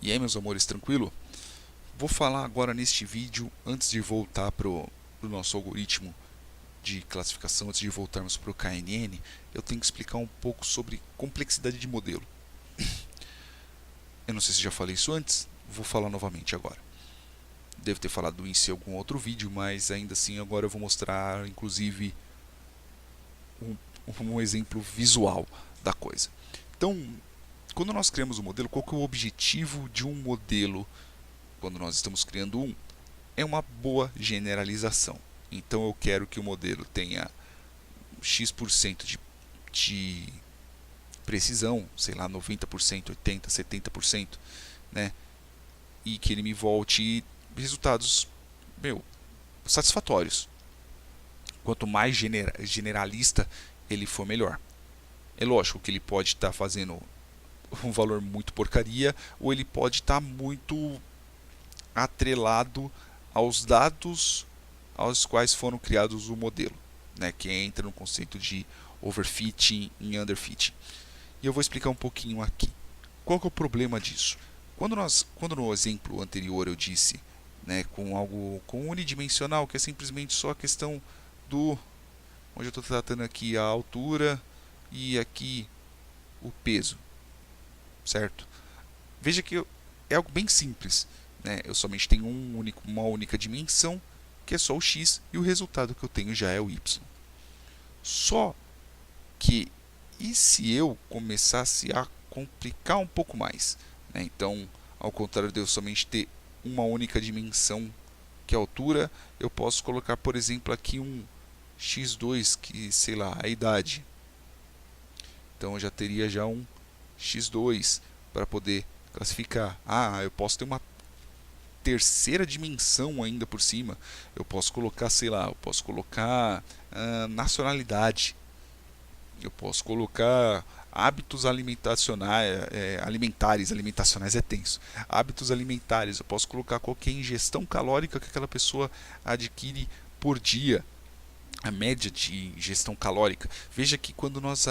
E aí, meus amores, tranquilo? Vou falar agora neste vídeo, antes de voltar para o nosso algoritmo de classificação, antes de voltarmos para o KNN, eu tenho que explicar um pouco sobre complexidade de modelo. Eu não sei se já falei isso antes, vou falar novamente agora. Devo ter falado isso em algum outro vídeo, mas ainda assim agora eu vou mostrar, inclusive, um exemplo visual da coisa. Então, quando nós criamos um modelo, qual que é o objetivo de um modelo quando nós estamos criando um? É uma boa generalização. Então eu quero que o modelo tenha X% de precisão, sei lá, 90%, 80%, 70%, né? E que ele me volte resultados, satisfatórios. Quanto mais generalista ele for, melhor. É lógico que ele pode estar fazendo um valor muito porcaria, ou ele pode estar muito atrelado aos dados aos quais foram criados o modelo, né, que entra no conceito de overfitting e underfitting. E eu vou explicar um pouquinho aqui. Qual que é o problema disso? Quando no exemplo anterior eu disse, né, com algo com unidimensional, que é simplesmente só a questão do, onde eu estou tratando aqui a altura e aqui o peso, certo? Veja que é algo bem simples, né? Eu somente tenho uma única dimensão, que é só o x, e o resultado que eu tenho já é o y. Só que, e se eu começasse a complicar um pouco mais? Né? Então, ao contrário de eu somente ter uma única dimensão, que é a altura, eu posso colocar, por exemplo, aqui um x2, que sei lá, a idade. Então eu já teria já um x2 para poder classificar. Eu posso ter uma terceira dimensão ainda por cima. Eu posso colocar, sei lá, eu posso colocar nacionalidade. Eu posso colocar hábitos alimentacionais é tenso. Hábitos alimentares, eu posso colocar qualquer ingestão calórica que aquela pessoa adquire por dia, a média de ingestão calórica. Veja que quando nós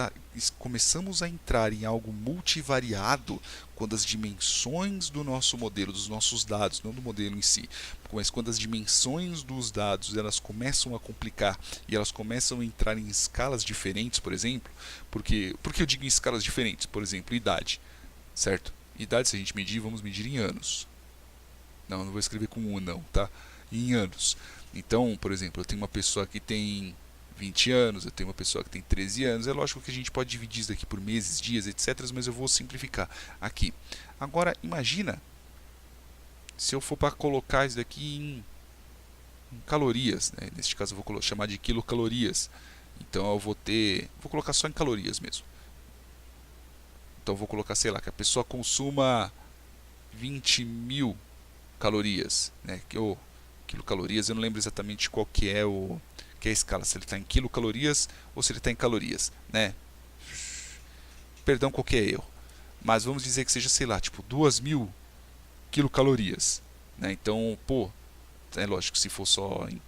começamos a entrar em algo multivariado, quando as dimensões do nosso modelo, dos nossos dados, não do modelo em si, mas quando as dimensões dos dados elas começam a complicar e elas começam a entrar em escalas diferentes, por exemplo, porque eu digo em escalas diferentes, por exemplo, idade, certo? Idade, se a gente medir, vamos medir em anos. Não vou escrever com um não, tá? Em anos. Então, por exemplo, eu tenho uma pessoa que tem 20 anos, eu tenho uma pessoa que tem 13 anos. É lógico que a gente pode dividir isso daqui por meses, dias, etc. Mas eu vou simplificar aqui. Agora, imagina se eu for para colocar isso daqui em calorias. Né? Neste caso, eu vou chamar de quilocalorias. Então, eu vou colocar só em calorias mesmo. Então, eu vou colocar, sei lá, que a pessoa consuma 20.000 calorias, né? Ou quilocalorias, eu não lembro exatamente qual que é a escala, se ele está em quilocalorias ou se ele está em calorias, né? Perdão qualquer erro, mas vamos dizer que seja, sei lá, tipo 2.000 quilocalorias, né? Então, é lógico, se for só em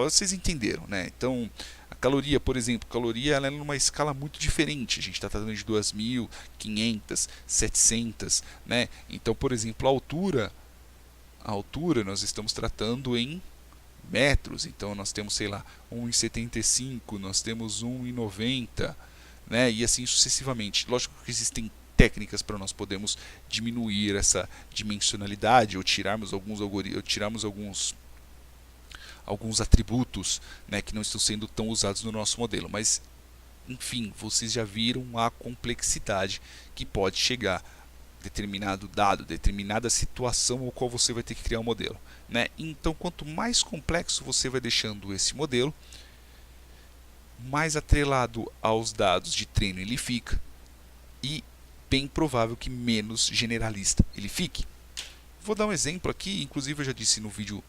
vocês entenderam, né? Então, a caloria, por exemplo, ela é numa escala muito diferente. A gente está tratando de 2.000, 500, 700, né? Então, por exemplo, a altura nós estamos tratando em metros, então nós temos, sei lá, 1,75, nós temos 1,90, né? E assim sucessivamente. Lógico que existem técnicas para nós podermos diminuir essa dimensionalidade ou tirarmos alguns atributos, né, que não estão sendo tão usados no nosso modelo, mas enfim, vocês já viram a complexidade que pode chegar determinado dado, determinada situação ao qual você vai ter que criar um modelo, né? Então, quanto mais complexo você vai deixando esse modelo, mais atrelado aos dados de treino ele fica e bem provável que menos generalista ele fique. Vou dar um exemplo aqui, inclusive eu já disse no vídeo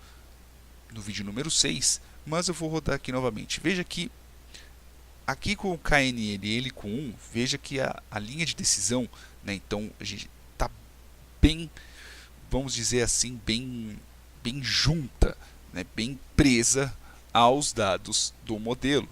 número 6, mas eu vou rodar aqui novamente. Veja que aqui com o KNN ele com 1, veja que a linha de decisão, né, então a gente está bem, vamos dizer assim, bem junta, né, bem presa aos dados do modelo.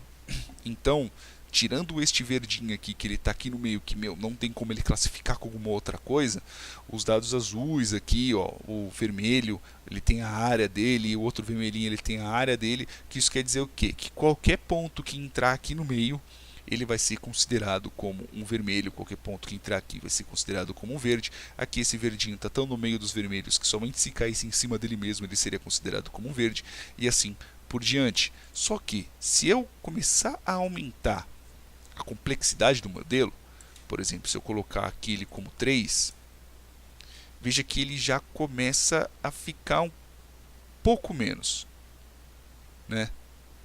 Então, tirando este verdinho aqui, que ele está aqui no meio, que não tem como ele classificar com alguma outra coisa, os dados azuis aqui, ó, o vermelho, ele tem a área dele, e o outro vermelhinho ele tem a área dele, que isso quer dizer o quê? Que qualquer ponto que entrar aqui no meio, ele vai ser considerado como um vermelho, qualquer ponto que entrar aqui vai ser considerado como um verde. Aqui esse verdinho está tão no meio dos vermelhos que somente se caísse em cima dele mesmo ele seria considerado como um verde, e assim por diante. Só que se eu começar a aumentar a complexidade do modelo, por exemplo, se eu colocar aqui ele como 3, veja que ele já começa a ficar um pouco menos, né?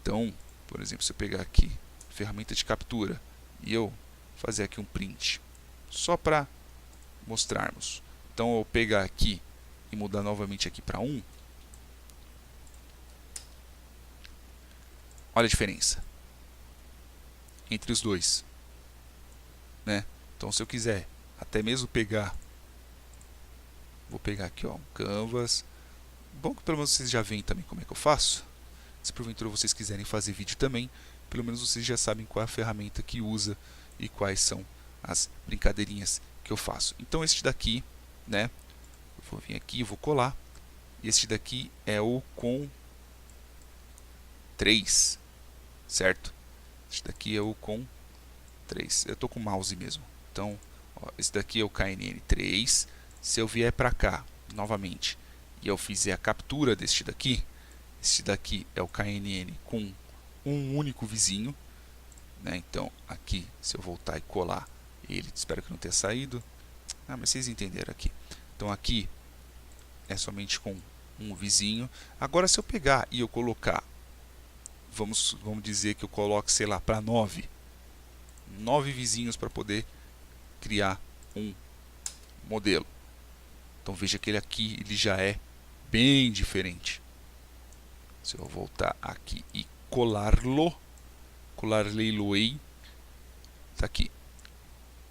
Então, por exemplo, se eu pegar aqui ferramenta de captura e eu fazer aqui um print, só para mostrarmos. Então, eu pegar aqui e mudar novamente aqui para 1, olha a diferença entre os dois, né? Então, se eu quiser até mesmo pegar, vou pegar aqui, ó, um canvas. Bom que pelo menos vocês já veem também como é que eu faço. Se porventura vocês quiserem fazer vídeo também, pelo menos vocês já sabem qual é a ferramenta que usa e quais são as brincadeirinhas que eu faço. Então este daqui, né, eu vou vir aqui, vou colar. Este daqui é o com 3, certo? Este daqui é o com 3. Eu estou com o mouse mesmo. Então, ó, esse daqui é o KNN3. Se eu vier para cá, novamente, e eu fizer a captura deste daqui, este daqui é o KNN com um único vizinho, né? Então, aqui, se eu voltar e colar ele, espero que não tenha saído. Mas vocês entenderam aqui. Então, aqui é somente com um vizinho. Agora, se eu pegar e eu colocar, vamos dizer que eu coloque, sei lá, para 9 vizinhos para poder criar um modelo. Então, veja que ele aqui ele já é bem diferente. Se eu voltar aqui e colar-lo-ei, está aqui.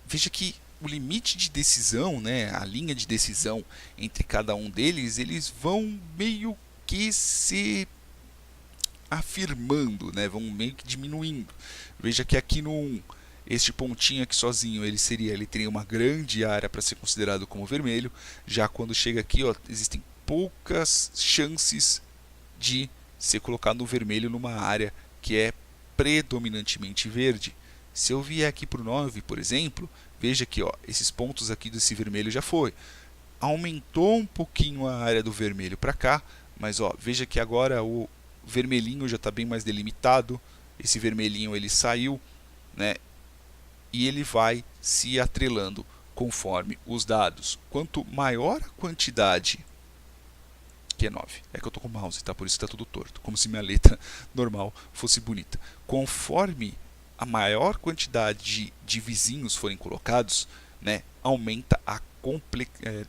Veja que o limite de decisão, né, a linha de decisão entre cada um deles, eles vão meio que se afirmando, né, vão meio que diminuindo. Veja que aqui no 1, este pontinho aqui sozinho, ele teria uma grande área para ser considerado como vermelho. Já quando chega aqui, ó, existem poucas chances de ser colocado no vermelho numa área que é predominantemente verde. Se eu vier aqui para o 9, por exemplo, veja que, ó, esses pontos aqui desse vermelho já foi. Aumentou um pouquinho a área do vermelho para cá, mas ó, veja que agora o vermelhinho já está bem mais delimitado. Esse vermelhinho ele saiu, né? E ele vai se atrelando conforme os dados. Quanto maior a quantidade, que é 9, é que eu estou com o mouse, tá? Por isso está tudo torto, como se minha letra normal fosse bonita. Conforme a maior quantidade de vizinhos forem colocados, né,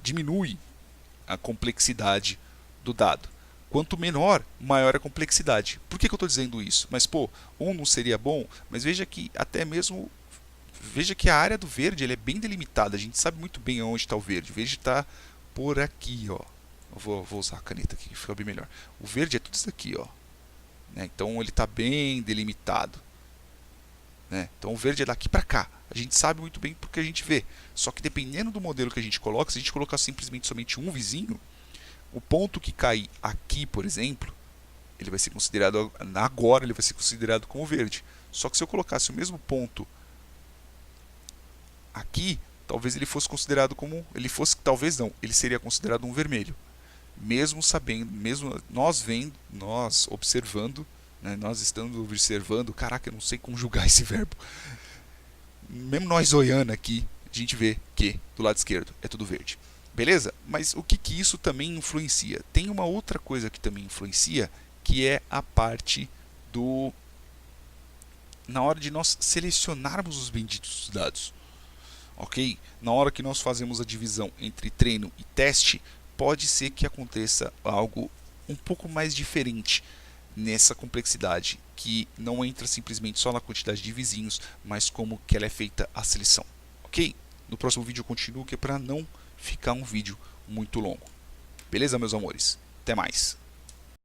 diminui a complexidade do dado. Quanto menor, maior a complexidade. Por que eu estou dizendo isso? Mas, pô, um não seria bom? Mas veja que até mesmo... Veja que a área do verde ele é bem delimitada. A gente sabe muito bem onde está o verde. O verde está por aqui, ó. Eu vou usar a caneta aqui, que fica bem melhor. O verde é tudo isso aqui, ó. Né? Então ele está bem delimitado. Né? Então o verde é daqui para cá. A gente sabe muito bem porque a gente vê. Só que dependendo do modelo que a gente coloca, se a gente colocar simplesmente somente um vizinho, o ponto que cair aqui, por exemplo, ele vai ser considerado agora ele vai ser considerado como verde. Só que se eu colocasse o mesmo ponto aqui, talvez ele fosse considerado como talvez não, ele seria considerado um vermelho. Mesmo sabendo, mesmo nós observando, né, nós estando observando, caraca, eu não sei conjugar esse verbo. Mesmo nós olhando aqui, a gente vê que do lado esquerdo é tudo verde. Beleza? Mas o que isso também influencia? Tem uma outra coisa que também influencia, que é a parte do... na hora de nós selecionarmos os benditos dados. Ok? Na hora que nós fazemos a divisão entre treino e teste, pode ser que aconteça algo um pouco mais diferente nessa complexidade, que não entra simplesmente só na quantidade de vizinhos, mas como que ela é feita a seleção. Ok? No próximo vídeo eu continuo, que é para não ficar um vídeo muito longo. Beleza, meus amores? Até mais!